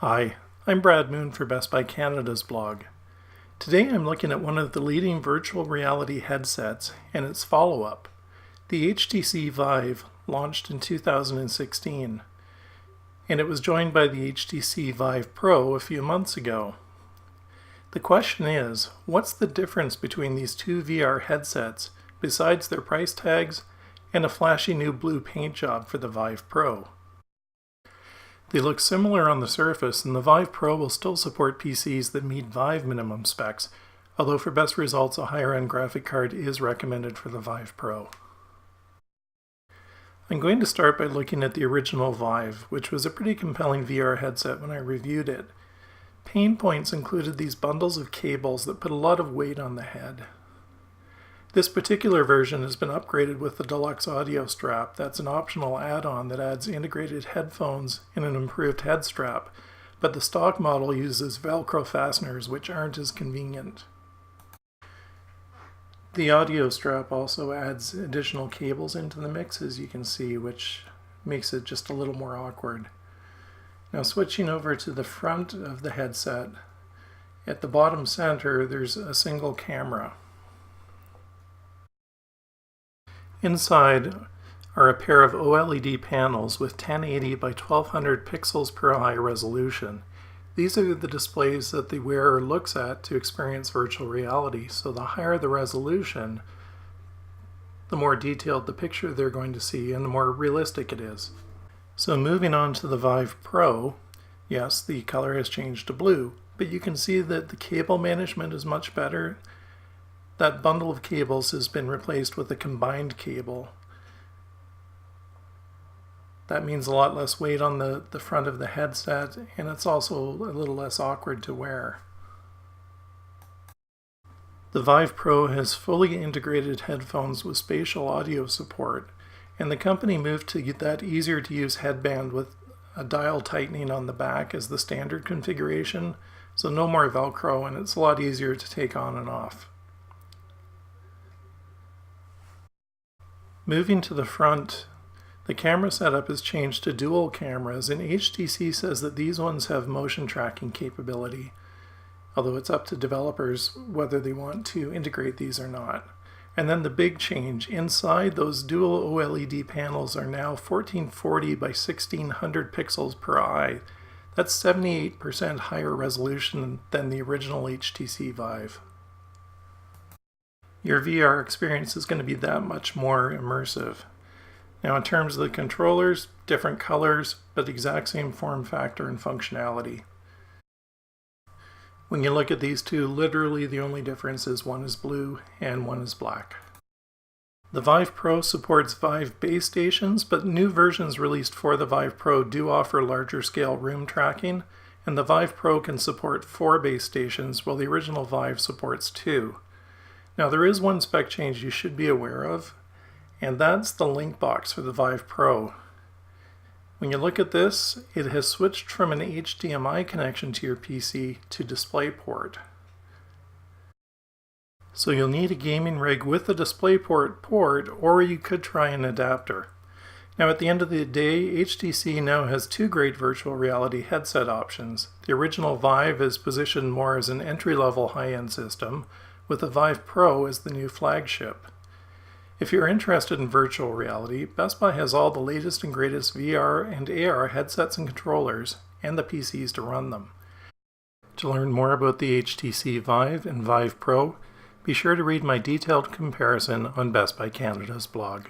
Hi, I'm Brad Moon for Best Buy Canada's blog. Today I'm looking at one of the leading virtual reality headsets and its follow-up, the HTC Vive, launched in 2016, and it was joined by the HTC Vive Pro a few months ago. The question is, what's the difference between these two VR headsets besides their price tags and a flashy new blue paint job for the Vive Pro? They look similar on the surface, and the Vive Pro will still support PCs that meet Vive minimum specs, although for best results a higher-end graphic card is recommended for the Vive Pro. I'm going to start by looking at the original Vive, which was a pretty compelling VR headset when I reviewed it. Pain points included these bundles of cables that put a lot of weight on the head. This particular version has been upgraded with the deluxe audio strap. That's an optional add-on that adds integrated headphones and an improved head strap, but the stock model uses Velcro fasteners, which aren't as convenient. The audio strap also adds additional cables into the mix, as you can see, which makes it just a little more awkward. Now, switching over to the front of the headset, at the bottom center there's a single camera. Inside are a pair of OLED panels with 1080 by 1200 pixels per eye resolution. These are the displays that the wearer looks at to experience virtual reality, so the higher the resolution, the more detailed the picture they're going to see and the more realistic it is. So moving on to the Vive Pro, yes, the color has changed to blue, but you can see that the cable management is much better. That bundle of cables has been replaced with a combined cable. That means a lot less weight on the front of the headset, and it's also a little less awkward to wear. The Vive Pro has fully integrated headphones with spatial audio support, and the company moved to get that easier to use headband with a dial tightening on the back as the standard configuration, so no more Velcro, and it's a lot easier to take on and off. Moving to the front, the camera setup has changed to dual cameras, and HTC says that these ones have motion tracking capability, although it's up to developers whether they want to integrate these or not. And then the big change, inside those dual OLED panels are now 1440 by 1600 pixels per eye. That's 78% higher resolution than the original HTC Vive. Your VR experience is going to be that much more immersive. Now, in terms of the controllers, different colors, but exact same form factor and functionality. When you look at these two, literally the only difference is one is blue and one is black. The Vive Pro supports Vive base stations, but new versions released for the Vive Pro do offer larger scale room tracking, and the Vive Pro can support 4 base stations, while the original Vive supports 2. Now, there is one spec change you should be aware of, and that's the link box for the Vive Pro. When you look at this, it has switched from an HDMI connection to your PC to DisplayPort. So you'll need a gaming rig with a DisplayPort port, or you could try an adapter. Now, at the end of the day, HTC now has 2 great virtual reality headset options. The original Vive is positioned more as an entry-level high-end system, with the Vive Pro as the new flagship. If you're interested in virtual reality, Best Buy has all the latest and greatest VR and AR headsets and controllers, and the PCs to run them. To learn more about the HTC Vive and Vive Pro, be sure to read my detailed comparison on Best Buy Canada's blog.